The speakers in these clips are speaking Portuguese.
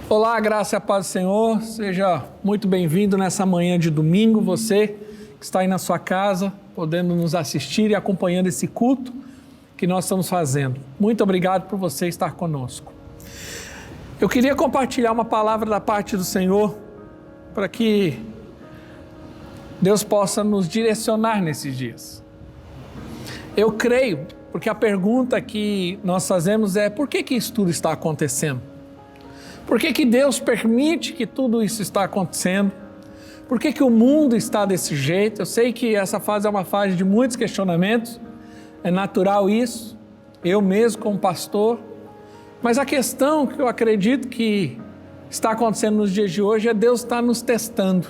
Olá, graça e a paz do Senhor, seja muito bem-vindo nessa manhã de domingo, você que está aí na sua casa, podendo nos assistir e acompanhando esse culto que nós estamos fazendo. Muito obrigado por você estar conosco. Eu queria compartilhar uma palavra da parte do Senhor para que Deus possa nos direcionar nesses dias. Eu creio, porque a pergunta que nós fazemos é: por que isso tudo está acontecendo? Por que Deus permite que tudo isso está acontecendo? Por que o mundo está desse jeito? Eu sei que essa fase é uma fase de muitos questionamentos, é natural isso, eu mesmo como pastor, mas a questão que eu acredito que está acontecendo nos dias de hoje é Deus está nos testando.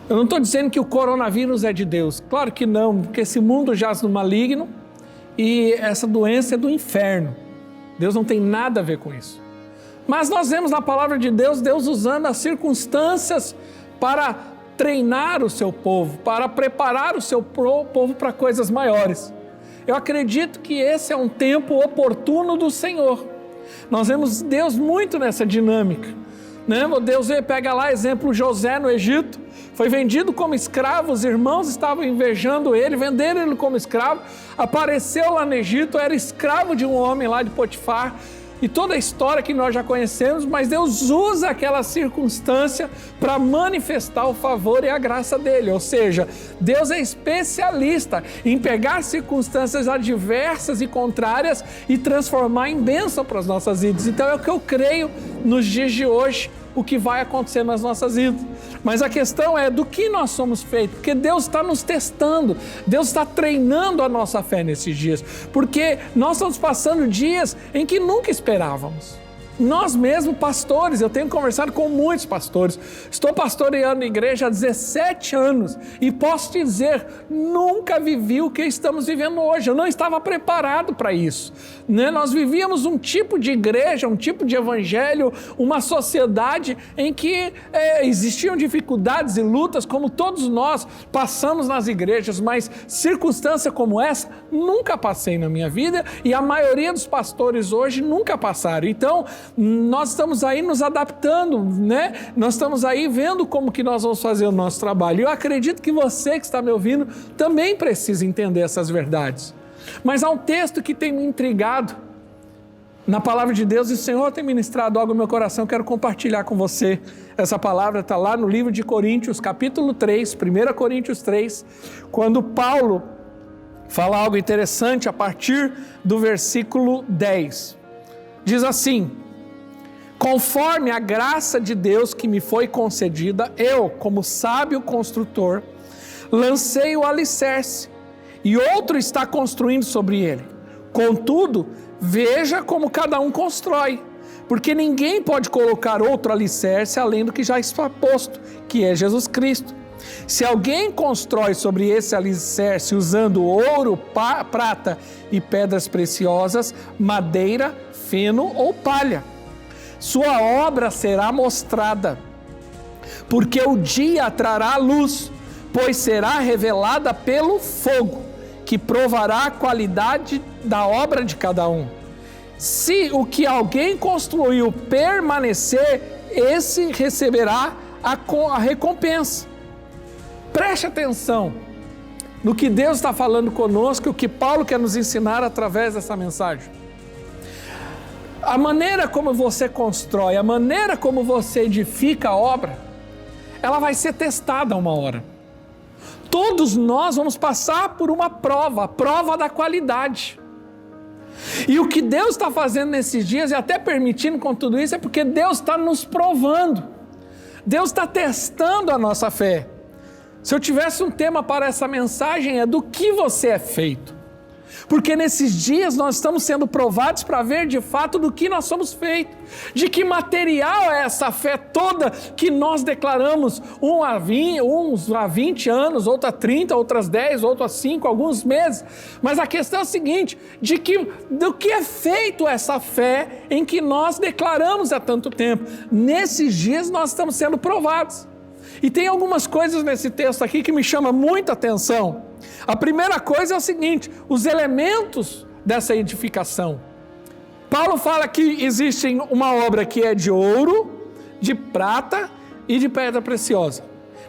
Eu não estou dizendo que o coronavírus é de Deus, claro que não, porque esse mundo jaz no maligno e essa doença é do inferno. Deus não tem nada a ver com isso. Mas nós vemos na palavra de Deus, Deus usando as circunstâncias para treinar o seu povo, para preparar o seu povo para coisas maiores. Eu acredito que esse é um tempo oportuno do Senhor. Nós vemos Deus muito nessa dinâmica, né? Deus pega lá, exemplo, José no Egito, foi vendido como escravo, os irmãos estavam invejando ele, venderam ele como escravo, apareceu lá no Egito, era escravo de um homem lá de Potifar, e toda a história que nós já conhecemos, mas Deus usa aquela circunstância para manifestar o favor e a graça dele, ou seja, Deus é especialista em pegar circunstâncias adversas e contrárias e transformar em bênção para as nossas vidas. Então é o que eu creio nos dias de hoje, o que vai acontecer nas nossas vidas. Mas a questão é do que nós somos feitos, porque Deus está nos testando, Deus está treinando a nossa fé nesses dias, porque nós estamos passando dias em que nunca esperávamos. Nós mesmos, pastores, eu tenho conversado com muitos pastores, estou pastoreando a igreja há 17 anos e posso dizer, nunca vivi o que estamos vivendo hoje, eu não estava preparado para isso, né? Nós vivíamos um tipo de igreja, um tipo de evangelho, uma sociedade em que existiam dificuldades e lutas, como todos nós passamos nas igrejas, mas circunstância como essa, nunca passei na minha vida e a maioria dos pastores hoje nunca passaram. Então, nós estamos aí nos adaptando, né? Nós estamos aí vendo como que nós vamos fazer o nosso trabalho. Eu acredito que você que está me ouvindo também precisa entender essas verdades. Mas há um texto que tem me intrigado na palavra de Deus e o Senhor tem ministrado algo no meu coração. Eu quero compartilhar com você. Essa palavra está lá no livro de Coríntios, capítulo 3, 1 Coríntios 3, quando Paulo fala algo interessante a partir do versículo 10. Diz assim: conforme a graça de Deus que me foi concedida, eu, como sábio construtor, lancei o alicerce, e outro está construindo sobre ele. Contudo, veja como cada um constrói, porque ninguém pode colocar outro alicerce além do que já está posto, que é Jesus Cristo. Se alguém constrói sobre esse alicerce usando ouro, prata e pedras preciosas, madeira, feno ou palha, sua obra será mostrada, porque o dia trará luz, pois será revelada pelo fogo, que provará a qualidade da obra de cada um. Se o que alguém construiu permanecer, esse receberá a recompensa. Preste atenção no que Deus está falando conosco, o que Paulo quer nos ensinar através dessa mensagem. A maneira como você constrói, a maneira como você edifica a obra, ela vai ser testada uma hora. Todos nós vamos passar por uma prova, a prova da qualidade. E o que Deus está fazendo nesses dias e até permitindo com tudo isso é porque Deus está nos provando. Deus está testando a nossa fé. Se eu tivesse um tema para essa mensagem é do que você é feito. Porque nesses dias nós estamos sendo provados para ver de fato do que nós somos feitos. De que material é essa fé toda que nós declaramos, uns há 20 anos, outros há 30, outras 10, outros há 5, alguns meses. Mas a questão é a seguinte, do que é feito essa fé em que nós declaramos há tanto tempo. Nesses dias nós estamos sendo provados. E tem algumas coisas nesse texto aqui que me chamam muita atenção. A primeira coisa é o seguinte: os elementos dessa edificação. Paulo fala que existe uma obra que é de ouro, de prata e de pedra preciosa.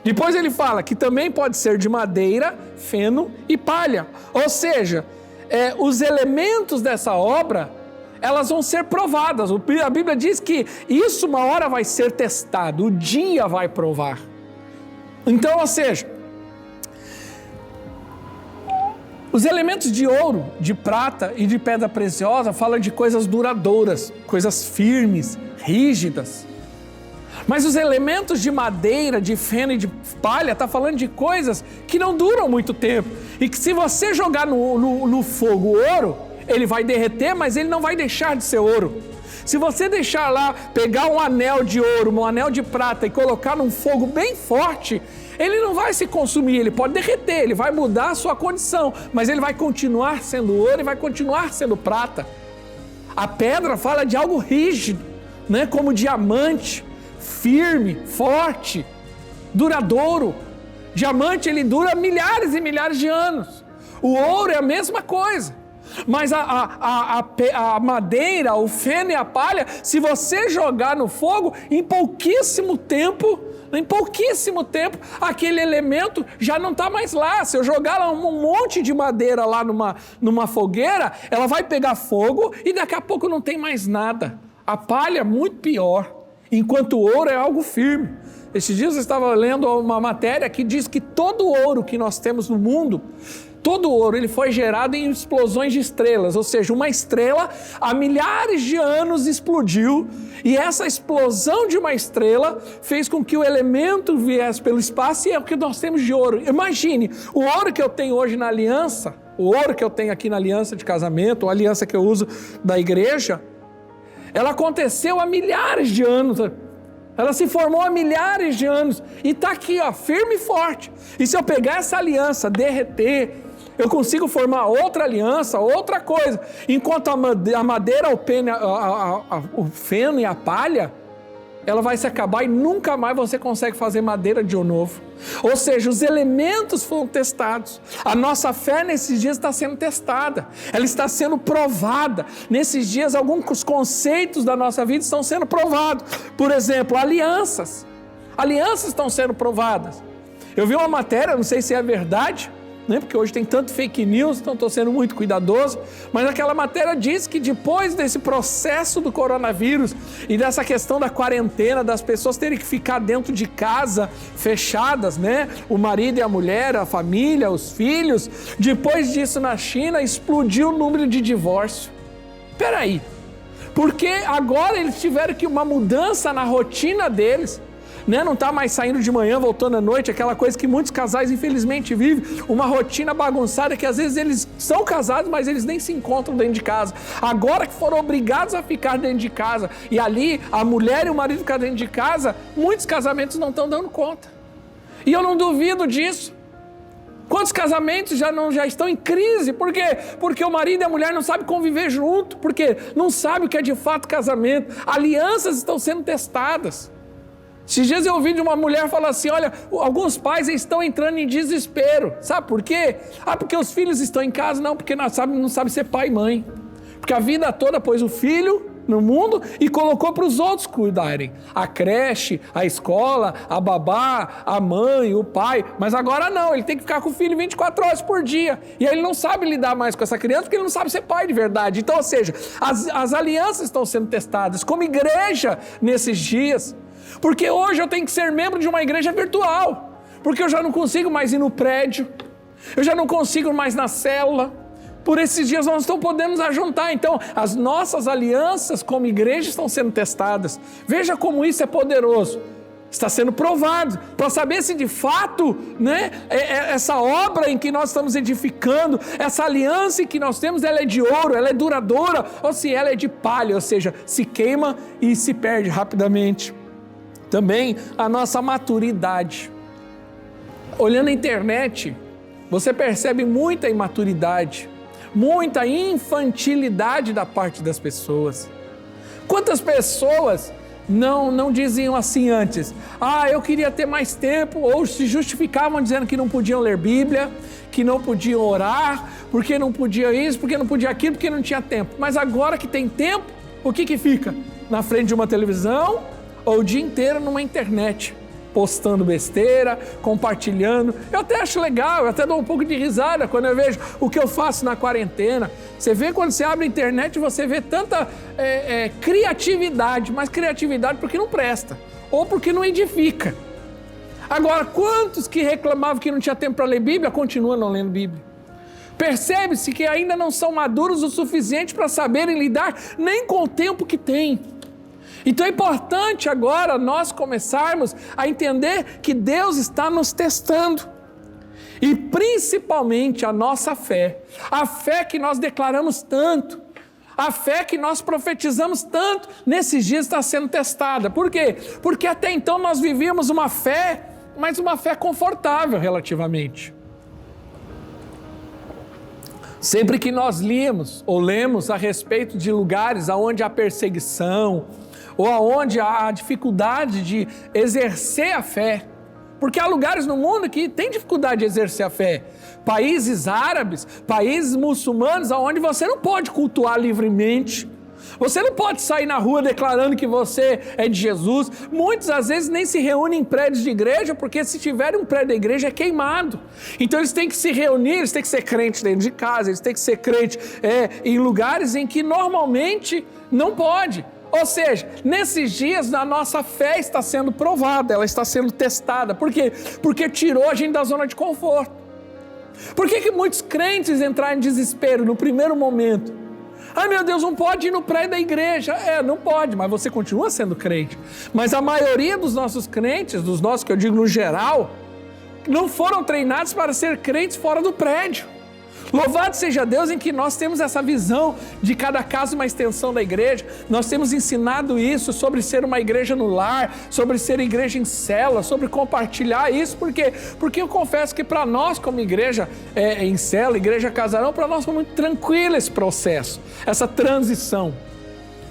Depois ele fala que também pode ser de madeira, feno e palha. Ou seja, os elementos dessa obra, elas vão ser provadas. A Bíblia diz que isso uma hora vai ser testado, o dia vai provar. Então, ou seja, os elementos de ouro, de prata e de pedra preciosa falam de coisas duradouras, coisas firmes, rígidas. Mas os elementos de madeira, de feno e de palha, está falando de coisas que não duram muito tempo. E que se você jogar no fogo ouro, ele vai derreter, mas ele não vai deixar de ser ouro. Se você deixar lá, pegar um anel de ouro, um anel de prata e colocar num fogo bem forte, ele não vai se consumir, ele pode derreter, ele vai mudar a sua condição, mas ele vai continuar sendo ouro e vai continuar sendo prata. A pedra fala de algo rígido, né? Como diamante, firme, forte, duradouro. Diamante, ele dura milhares e milhares de anos. O ouro é a mesma coisa. Mas a madeira, o feno e a palha, se você jogar no fogo, em pouquíssimo tempo, aquele elemento já não está mais lá. Se eu jogar lá um monte de madeira lá numa fogueira, ela vai pegar fogo e daqui a pouco não tem mais nada. A palha é muito pior, enquanto o ouro é algo firme. Esses dias eu estava lendo uma matéria que diz que todo o ouro que nós temos no mundo, todo o ouro, ele foi gerado em explosões de estrelas, ou seja, uma estrela há milhares de anos explodiu e essa explosão de uma estrela fez com que o elemento viesse pelo espaço e é o que nós temos de ouro. Imagine, o ouro que eu tenho hoje na aliança, o ouro que eu tenho aqui na aliança de casamento, a aliança que eu uso da igreja, ela aconteceu há milhares de anos. Ela se formou há milhares de anos e está aqui, ó, firme e forte. E se eu pegar essa aliança, derreter, eu consigo formar outra aliança, outra coisa. Enquanto a madeira, o feno e a palha, ela vai se acabar e nunca mais você consegue fazer madeira de novo. Ou seja, os elementos foram testados. A nossa fé nesses dias está sendo testada. Ela está sendo provada. Nesses dias, alguns conceitos da nossa vida estão sendo provados. Por exemplo, alianças. Alianças estão sendo provadas. Eu vi uma matéria, não sei se é verdade, né? Porque hoje tem tanto fake news, então estou sendo muito cuidadoso, mas aquela matéria diz que depois desse processo do coronavírus e dessa questão da quarentena, das pessoas terem que ficar dentro de casa, fechadas, né? O marido e a mulher, a família, os filhos, depois disso na China explodiu o número de divórcio. Peraí, porque agora eles tiveram que uma mudança na rotina deles, né? Não está mais saindo de manhã, voltando à noite, aquela coisa que muitos casais infelizmente vivem, uma rotina bagunçada que às vezes eles são casados, mas eles nem se encontram dentro de casa. Agora que foram obrigados a ficar dentro de casa e ali a mulher e o marido ficam dentro de casa, muitos casamentos não estão dando conta. E eu não duvido disso. Quantos casamentos já estão em crise? Por quê? Porque o marido e a mulher não sabem conviver junto, porque não sabem o que é de fato casamento. Alianças estão sendo testadas. Esses dias eu ouvi de uma mulher falar assim, olha, alguns pais estão entrando em desespero. Sabe por quê? Porque os filhos estão em casa? Não, porque não sabe ser pai e mãe. Porque a vida toda pôs o filho no mundo e colocou para os outros cuidarem. A creche, a escola, a babá, a mãe, o pai. Mas agora não, ele tem que ficar com o filho 24 horas por dia. E aí ele não sabe lidar mais com essa criança porque ele não sabe ser pai de verdade. Então, ou seja, as alianças estão sendo testadas como igreja nesses dias. Porque hoje eu tenho que ser membro de uma igreja virtual, porque eu já não consigo mais ir no prédio, eu já não consigo mais na célula, por esses dias nós não estamos podendo nos ajuntar, então as nossas alianças como igreja estão sendo testadas. Veja como isso é poderoso, está sendo provado, para saber se de fato, né, essa obra em que nós estamos edificando, essa aliança que nós temos, ela é de ouro, ela é duradoura, ou se ela é de palha, ou seja, se queima e se perde rapidamente. Também a nossa maturidade. Olhando a internet, você percebe muita imaturidade, muita infantilidade da parte das pessoas. Quantas pessoas não diziam assim antes: eu queria ter mais tempo, ou se justificavam dizendo que não podiam ler Bíblia, que não podiam orar, porque não podia isso, porque não podia aquilo, porque não tinha tempo. Mas agora que tem tempo, o que fica? Na frente de uma televisão ou o dia inteiro numa internet, postando besteira, compartilhando. Eu até acho legal, eu até dou um pouco de risada quando eu vejo o que eu faço na quarentena. Você vê quando você abre a internet, você vê tanta criatividade, mas criatividade porque não presta, ou porque não edifica. Agora, quantos que reclamavam que não tinha tempo para ler Bíblia, continuam não lendo Bíblia? Percebe-se que ainda não são maduros o suficiente para saberem lidar nem com o tempo que têm. Então é importante agora nós começarmos a entender que Deus está nos testando. E principalmente a nossa fé, a fé que nós declaramos tanto, a fé que nós profetizamos tanto, nesses dias está sendo testada. Por quê? Porque até então nós vivíamos uma fé, mas uma fé confortável relativamente. Sempre que nós líamos ou lemos a respeito de lugares onde há perseguição, ou aonde há dificuldade de exercer a fé, porque há lugares no mundo que tem dificuldade de exercer a fé, países árabes, países muçulmanos, onde você não pode cultuar livremente, você não pode sair na rua declarando que você é de Jesus. Muitos às vezes nem se reúnem em prédios de igreja, porque se tiverem um prédio da igreja é queimado. Então eles têm que se reunir, eles têm que ser crentes dentro de casa, eles têm que ser crentes em lugares em que normalmente não pode. Ou seja, nesses dias a nossa fé está sendo provada, ela está sendo testada. Por quê? Porque tirou a gente da zona de conforto. Por que muitos crentes entraram em desespero no primeiro momento? Meu Deus, não pode ir no prédio da igreja. Não pode, mas você continua sendo crente. Mas a maioria dos nossos crentes, dos nossos que eu digo no geral, não foram treinados para ser crentes fora do prédio. Louvado seja Deus em que nós temos essa visão de cada casa uma extensão da igreja. Nós temos ensinado isso sobre ser uma igreja no lar, sobre ser igreja em célula, sobre compartilhar isso. Por quê? Porque eu confesso que para nós como igreja em célula, igreja casarão, para nós foi muito tranquilo esse processo, essa transição.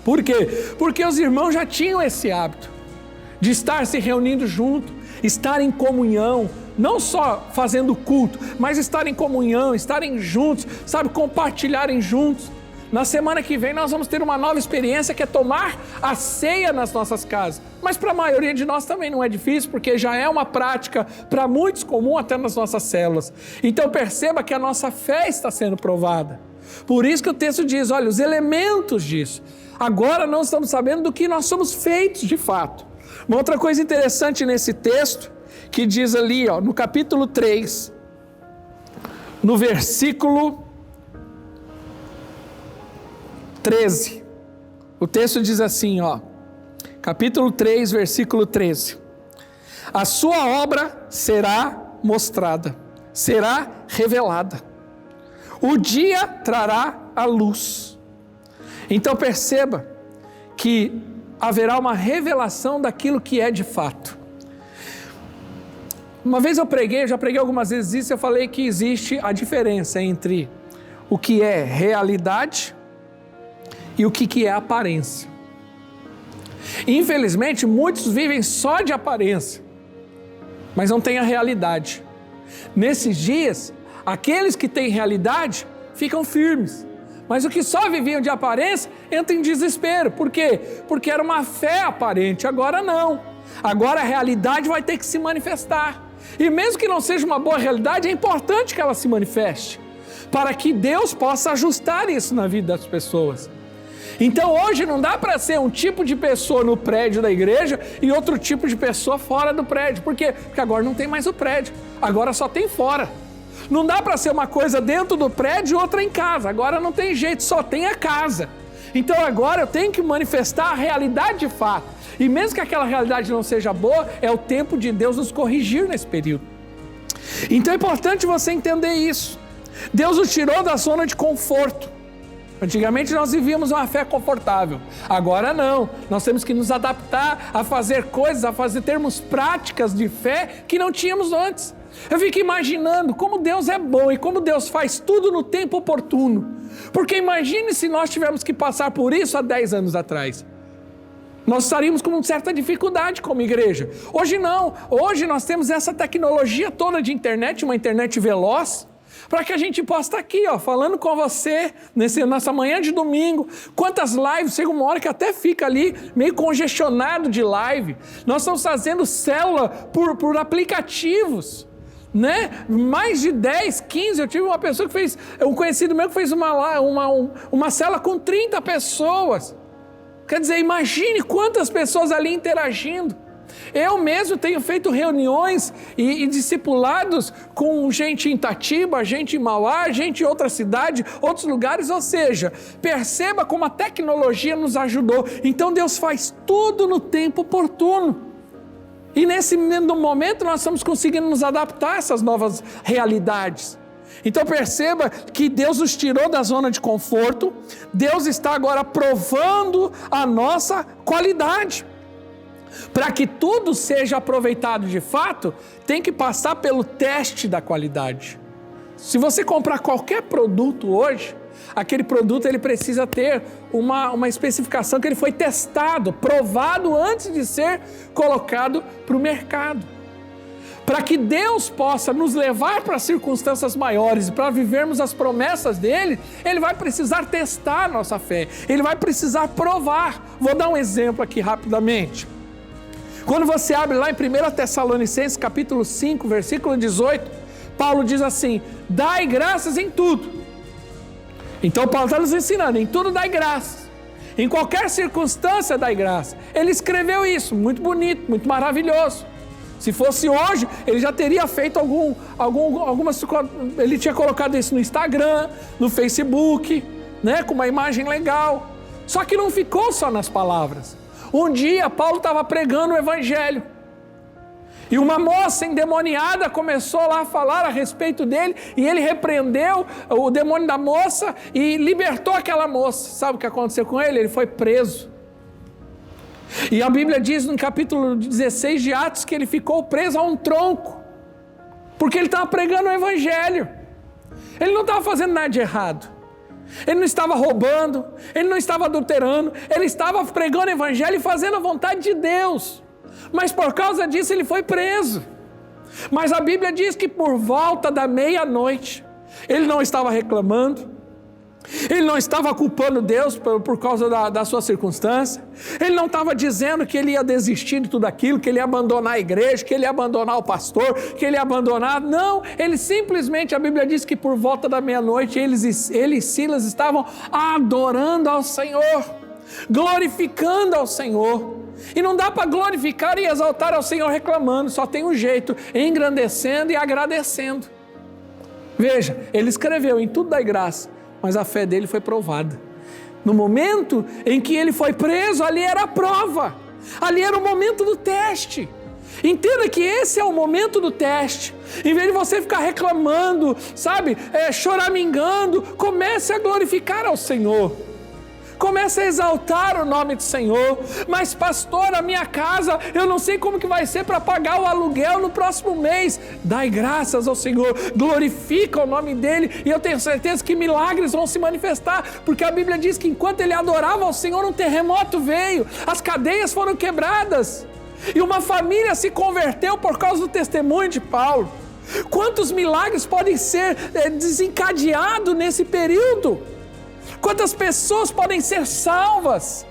Por quê? Porque os irmãos já tinham esse hábito de estar se reunindo junto, estar em comunhão, não só fazendo culto, mas estarem em comunhão, estarem juntos, compartilharem juntos. Na semana que vem nós vamos ter uma nova experiência que é tomar a ceia nas nossas casas. Mas para a maioria de nós também não é difícil, porque já é uma prática para muitos comum até nas nossas células. Então perceba que a nossa fé está sendo provada. Por isso que o texto diz, olha, os elementos disso. Agora não estamos sabendo do que nós somos feitos de fato. Uma outra coisa interessante nesse texto, que diz ali, no capítulo 3, no versículo 13, o texto diz assim, capítulo 3, versículo 13, a sua obra será mostrada, será revelada, o dia trará a luz. Então perceba que haverá uma revelação daquilo que é de fato. Uma vez eu já preguei algumas vezes isso, eu falei que existe a diferença entre o que é realidade e o que é aparência. Infelizmente, muitos vivem só de aparência, mas não têm a realidade. Nesses dias, aqueles que têm realidade ficam firmes, mas os que só viviam de aparência entram em desespero. Por quê? Porque era uma fé aparente, agora não. Agora a realidade vai ter que se manifestar. E mesmo que não seja uma boa realidade, é importante que ela se manifeste, para que Deus possa ajustar isso na vida das pessoas. Então hoje não dá para ser um tipo de pessoa no prédio da igreja e outro tipo de pessoa fora do prédio. Por quê? Porque agora não tem mais o prédio, agora só tem fora. Não dá para ser uma coisa dentro do prédio e outra em casa, agora não tem jeito, só tem a casa. Então agora eu tenho que manifestar a realidade de fato. E mesmo que aquela realidade não seja boa, é o tempo de Deus nos corrigir nesse período. Então é importante você entender isso. Deus nos tirou da zona de conforto. Antigamente nós vivíamos uma fé confortável, agora não. Nós temos que nos adaptar a fazer coisas, termos práticas de fé que não tínhamos antes. Eu fico imaginando como Deus é bom e como Deus faz tudo no tempo oportuno. Porque imagine se nós tivermos que passar por isso há 10 anos atrás. Nós estaríamos com uma certa dificuldade como igreja. Hoje não. Hoje nós temos essa tecnologia toda de internet, uma internet veloz, para que a gente possa estar aqui, falando com você nessa manhã de domingo. Quantas lives, chega uma hora que até fica ali meio congestionado de live. Nós estamos fazendo célula por aplicativos, né? Mais de 10, 15, eu tive uma pessoa que fez, um conhecido meu que fez uma célula com 30 pessoas. Quer dizer, imagine quantas pessoas ali interagindo. Eu mesmo tenho feito reuniões e discipulados com gente em Itatiba, gente em Mauá, gente em outra cidade, outros lugares, ou seja, perceba como a tecnologia nos ajudou. Então Deus faz tudo no tempo oportuno. E nesse momento nós estamos conseguindo nos adaptar a essas novas realidades. Então perceba que Deus nos tirou da zona de conforto, Deus está agora provando a nossa qualidade. Para que tudo seja aproveitado de fato, tem que passar pelo teste da qualidade. Se você comprar qualquer produto hoje, aquele produto ele precisa ter uma especificação que ele foi testado, provado antes de ser colocado para o mercado. Para que Deus possa nos levar para circunstâncias maiores e para vivermos as promessas dele, ele vai precisar testar a nossa fé, ele vai precisar provar. Vou dar um exemplo aqui rapidamente. Quando você abre lá em 1 Tessalonicenses capítulo 5, versículo 18, Paulo diz assim: dai graças em tudo. Então Paulo está nos ensinando, em tudo dai graças. Em qualquer circunstância dai graça. Ele escreveu isso, muito bonito, muito maravilhoso. Se fosse hoje, ele já teria feito algumas... Ele tinha colocado isso no Instagram, no Facebook, né, com uma imagem legal. Só que não ficou só nas palavras. Um dia, Paulo estava pregando o evangelho. E uma moça endemoniada começou lá a falar a respeito dele, e ele repreendeu o demônio da moça e libertou aquela moça. Sabe o que aconteceu com ele? Ele foi preso. E a Bíblia diz no capítulo 16 de Atos que ele ficou preso a um tronco, porque ele estava pregando o evangelho. Ele não estava fazendo nada de errado. Ele não estava roubando, ele não estava adulterando, ele estava pregando o evangelho e fazendo a vontade de Deus. Mas por causa disso ele foi preso. Mas a Bíblia diz que por volta da meia-noite, ele não estava reclamando, ele não estava culpando Deus por causa da sua circunstância, ele não estava dizendo que ele ia desistir de tudo aquilo, que ele ia abandonar a igreja, que ele ia abandonar o pastor, que ele ia abandonar, não, ele simplesmente, a Bíblia diz que por volta da meia-noite, ele e Silas estavam adorando ao Senhor, glorificando ao Senhor. E não dá para glorificar e exaltar ao Senhor reclamando, só tem um jeito, engrandecendo e agradecendo. Veja, ele escreveu em tudo dai graça, mas a fé dele foi provada. No momento em que ele foi preso, ali era a prova, ali era o momento do teste. Entenda que esse é o momento do teste. Em vez de você ficar reclamando, choramingando, comece a glorificar ao Senhor. Comece a exaltar o nome do Senhor. Mas pastor, a minha casa, eu não sei como que vai ser para pagar o aluguel no próximo mês. Dai graças ao Senhor, glorifica o nome dele, e eu tenho certeza que milagres vão se manifestar, porque a Bíblia diz que enquanto ele adorava ao Senhor, um terremoto veio, as cadeias foram quebradas, e uma família se converteu por causa do testemunho de Paulo. Quantos milagres podem ser desencadeados nesse período? Quantas pessoas podem ser salvas?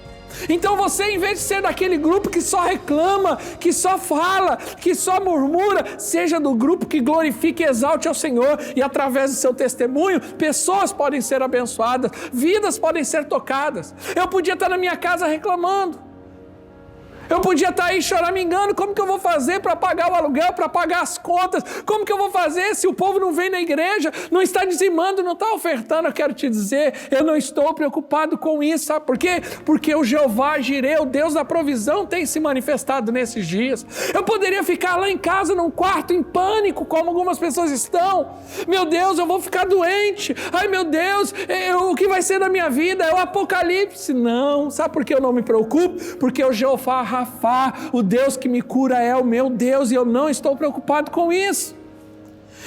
Então você, em vez de ser daquele grupo que só reclama, que só fala, que só murmura, seja do grupo que glorifique e exalte ao Senhor, e através do seu testemunho, pessoas podem ser abençoadas, vidas podem ser tocadas. Eu podia estar na minha casa reclamando, eu podia estar aí choramingando, como que eu vou fazer para pagar o aluguel, para pagar as contas? Como que eu vou fazer se o povo não vem na igreja, não está dizimando, não está ofertando? Eu quero te dizer, eu não estou preocupado com isso, sabe por quê? Porque o Jeová Jireh, o Deus da provisão, tem se manifestado nesses dias. Eu poderia ficar lá em casa, num quarto, em pânico, como algumas pessoas estão. Meu Deus, eu vou ficar doente. Ai meu Deus, o que vai ser da minha vida? É o apocalipse. Não, sabe por que eu não me preocupo? Porque o Jeová Rafá, o Deus que me cura é o meu Deus, e eu não estou preocupado com isso.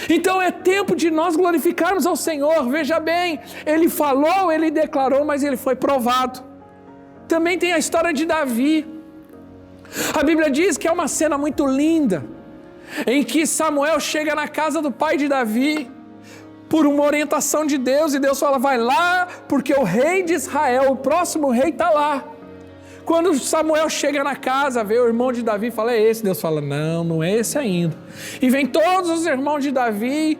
Então é tempo de nós glorificarmos ao Senhor. Veja bem, ele falou, ele declarou, mas ele foi provado. Também tem a história de Davi. A Bíblia diz que é uma cena muito linda, em que Samuel chega na casa do pai de Davi, por uma orientação de Deus, e Deus fala, vai lá, porque o rei de Israel, o próximo rei está lá. Quando Samuel chega na casa, vê o irmão de Davi e fala, é esse. Deus fala, não, não é esse ainda. E vem todos os irmãos de Davi,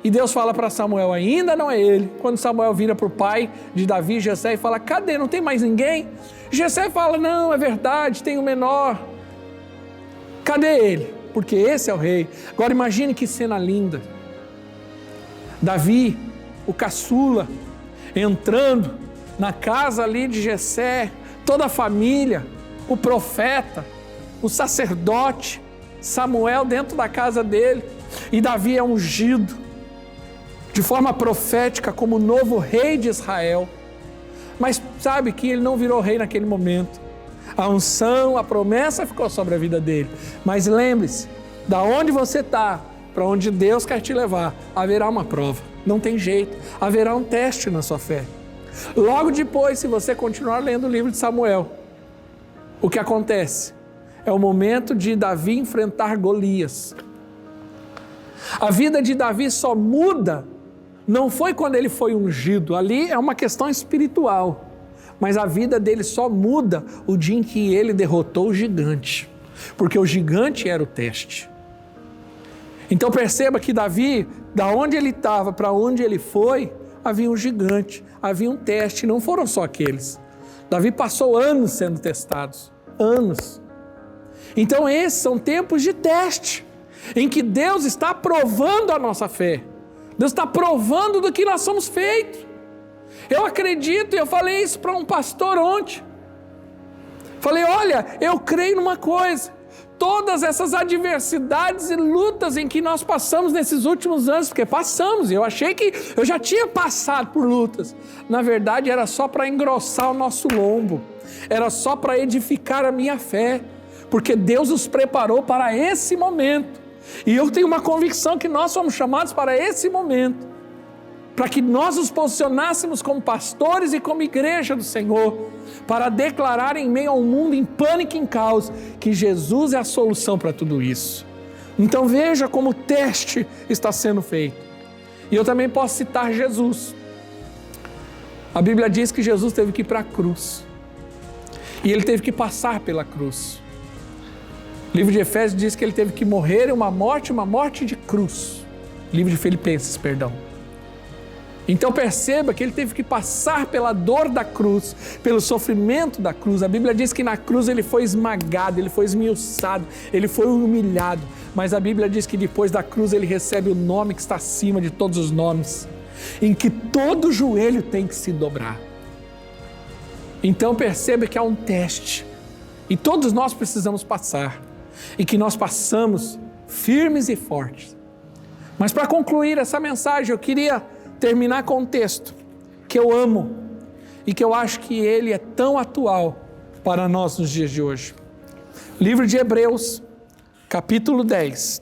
e Deus fala para Samuel, ainda não é ele. Quando Samuel vira para o pai de Davi, Jessé, e fala, cadê, não tem mais ninguém? Jessé fala, não, é verdade, tem o menor. Cadê ele? Porque esse é o rei. Agora imagine que cena linda. Davi, o caçula, entrando na casa ali de Jessé, toda a família, o profeta, o sacerdote, Samuel dentro da casa dele, e Davi é ungido de forma profética como novo rei de Israel. Mas sabe que ele não virou rei naquele momento. A unção, a promessa ficou sobre a vida dele. Mas lembre-se, da onde você está, para onde Deus quer te levar, haverá uma prova, não tem jeito, haverá um teste na sua fé. Logo depois, se você continuar lendo o livro de Samuel, o que acontece? É o momento de Davi enfrentar Golias. A vida de Davi só muda, não foi quando ele foi ungido, ali é uma questão espiritual, mas a vida dele só muda o dia em que ele derrotou o gigante, porque o gigante era o teste. Então perceba que Davi, da onde ele estava para onde ele foi, havia um gigante, havia um teste, não foram só aqueles. Davi passou anos sendo testados, anos. Então esses são tempos de teste, em que Deus está provando a nossa fé, Deus está provando do que nós somos feitos. Eu acredito, eu falei isso para um pastor ontem, falei, olha, eu creio numa coisa, todas essas adversidades e lutas em que nós passamos nesses últimos anos, porque passamos, eu achei que eu já tinha passado por lutas, na verdade era só para engrossar o nosso lombo, era só para edificar a minha fé, porque Deus nos preparou para esse momento, e eu tenho uma convicção que nós somos chamados para esse momento, para que nós nos posicionássemos como pastores e como igreja do Senhor, para declarar em meio ao mundo em pânico e em caos, que Jesus é a solução para tudo isso. Então veja como o teste está sendo feito. E eu também posso citar Jesus. A Bíblia diz que Jesus teve que ir para a cruz, e ele teve que passar pela cruz. O livro de Efésios diz que ele teve que morrer uma morte de cruz. Livro de Filipenses, perdão. Então perceba que ele teve que passar pela dor da cruz, pelo sofrimento da cruz. A Bíblia diz que na cruz ele foi esmagado, ele foi esmiuçado, ele foi humilhado. Mas a Bíblia diz que depois da cruz ele recebe o nome que está acima de todos os nomes, em que todo joelho tem que se dobrar. Então perceba que há um teste, e todos nós precisamos passar, e que nós passamos firmes e fortes. Mas para concluir essa mensagem, eu queria terminar com um texto que eu amo e que eu acho que ele é tão atual para nós nos dias de hoje. Livro de Hebreus, capítulo 10.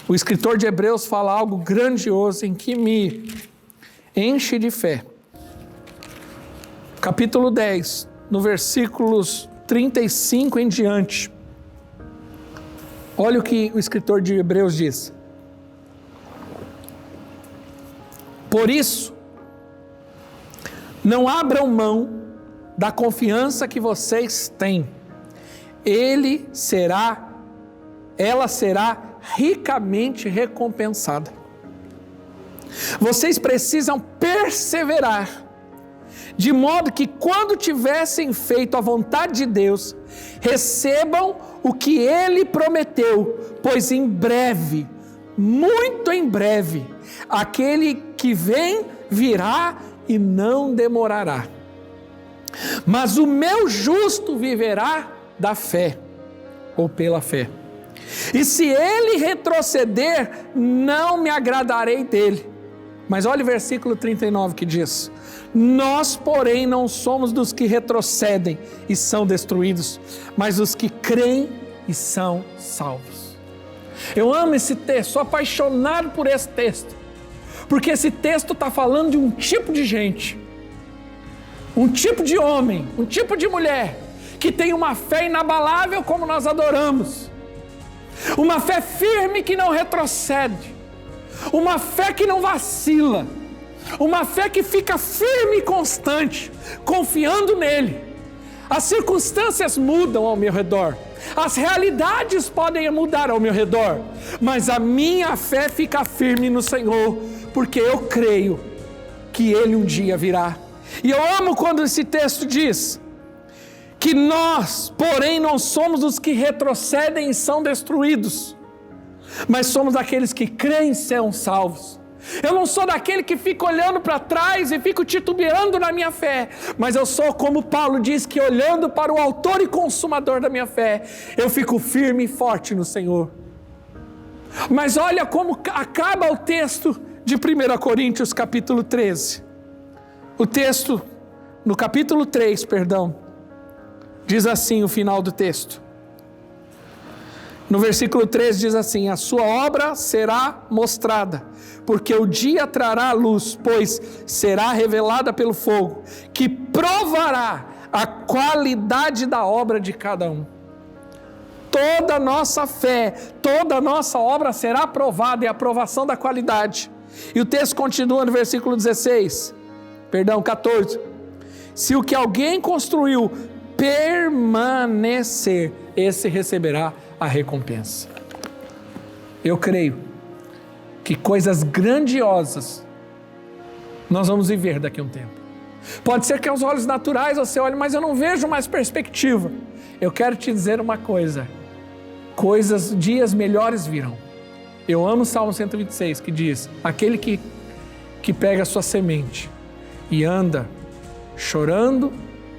O escritor de Hebreus fala algo grandioso em que me enche de fé. Capítulo 10, no versículos 35 em diante. Olha o que o escritor de Hebreus diz. Por isso, não abram mão da confiança que vocês têm. Ela será ricamente recompensada. Vocês precisam perseverar, de modo que quando tivessem feito a vontade de Deus, recebam o que Ele prometeu, pois em breve, muito em breve, aquele que vem virá e não demorará. Mas o meu justo viverá da fé, ou pela fé. E se ele retroceder, não me agradarei dele. Mas olha o versículo 39 que diz: nós, porém, não somos dos que retrocedem e são destruídos, mas dos que creem e são salvos. Eu amo esse texto, sou apaixonado por esse texto, porque esse texto está falando de um tipo de gente, um tipo de homem, um tipo de mulher, que tem uma fé inabalável como nós adoramos, uma fé firme que não retrocede, uma fé que não vacila, uma fé que fica firme e constante, confiando nele. As circunstâncias mudam ao meu redor, as realidades podem mudar ao meu redor, mas a minha fé fica firme no Senhor, porque eu creio que Ele um dia virá. E eu amo quando esse texto diz que nós, porém, não somos os que retrocedem e são destruídos, mas somos aqueles que creem e são salvos. Eu não sou daquele que fica olhando para trás e fico titubeando na minha fé, mas eu sou como Paulo diz, que olhando para o autor e consumador da minha fé, eu fico firme e forte no Senhor. Mas olha como acaba o texto de 1 Coríntios capítulo 13. O texto, no capítulo 3, diz assim o final do texto. No versículo 3 diz assim: a sua obra será mostrada, porque o dia trará a luz, pois será revelada pelo fogo, que provará a qualidade da obra de cada um. Toda a nossa fé, toda a nossa obra será provada, e a provação da qualidade. E o texto continua no versículo 14. Se o que alguém construiu permanecer, esse receberá a recompensa. Eu creio que coisas grandiosas nós vamos viver daqui a um tempo. Pode ser que aos olhos naturais você olhe, mas eu não vejo mais perspectiva. Eu quero te dizer uma coisa: dias melhores virão. Eu amo o Salmo 126, que diz: aquele que pega a sua semente e anda chorando,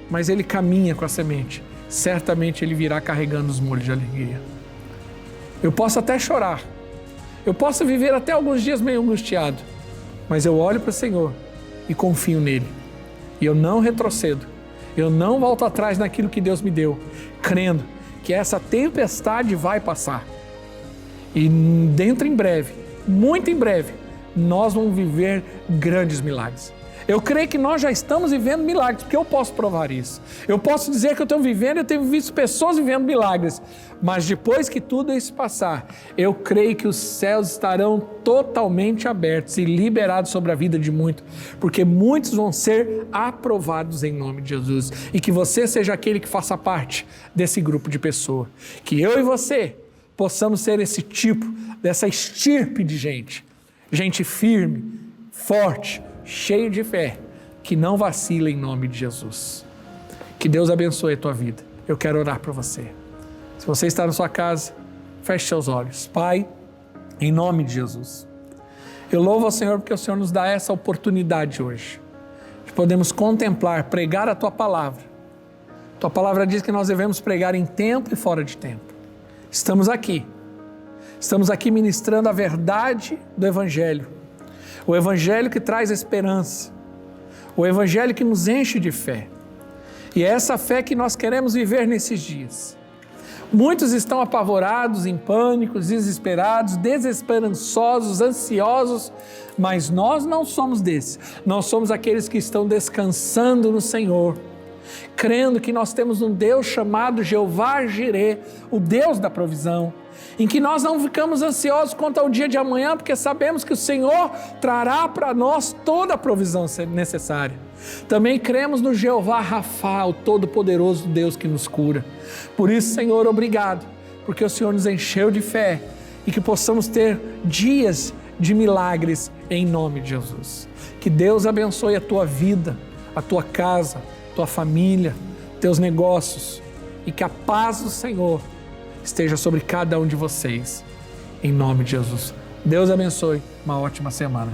mas ele caminha com a semente, certamente ele virá carregando os molhos de alegria. Eu posso até chorar, eu posso viver até alguns dias meio angustiado, mas eu olho para o Senhor e confio nele, e eu não retrocedo, eu não volto atrás naquilo que Deus me deu, crendo que essa tempestade vai passar, e dentro em breve, muito em breve, nós vamos viver grandes milagres. Eu creio que nós já estamos vivendo milagres, porque eu posso provar isso. Eu posso dizer que eu estou vivendo, eu tenho visto pessoas vivendo milagres. Mas depois que tudo isso passar, eu creio que os céus estarão totalmente abertos e liberados sobre a vida de muitos, porque muitos vão ser aprovados em nome de Jesus. E que você seja aquele que faça parte desse grupo de pessoas. Que eu e você possamos ser esse tipo, dessa estirpe de gente. Gente firme, forte, cheio de fé, que não vacila em nome de Jesus. Que Deus abençoe a tua vida. Eu quero orar por você. Se você está na sua casa, feche seus olhos. Pai, em nome de Jesus, eu louvo ao Senhor porque o Senhor nos dá essa oportunidade hoje, de podermos contemplar, pregar a tua palavra. Tua palavra diz que nós devemos pregar em tempo e fora de tempo. Estamos aqui ministrando a verdade do Evangelho, o Evangelho que traz esperança, o Evangelho que nos enche de fé. E é essa fé que nós queremos viver nesses dias. Muitos estão apavorados, em pânico, desesperados, desesperançosos, ansiosos, mas nós não somos desses. Nós somos aqueles que estão descansando no Senhor, crendo que nós temos um Deus chamado Jeová Jireh, o Deus da provisão, em que nós não ficamos ansiosos quanto ao dia de amanhã, porque sabemos que o Senhor trará para nós toda a provisão necessária. Também cremos no Jeová Rafá, o todo-poderoso Deus que nos cura. Por isso, Senhor, obrigado, porque o Senhor nos encheu de fé e que possamos ter dias de milagres em nome de Jesus. Que Deus abençoe a tua vida, a tua casa, a tua família, teus negócios, e que a paz do Senhor esteja sobre cada um de vocês, em nome de Jesus. Deus abençoe, uma ótima semana.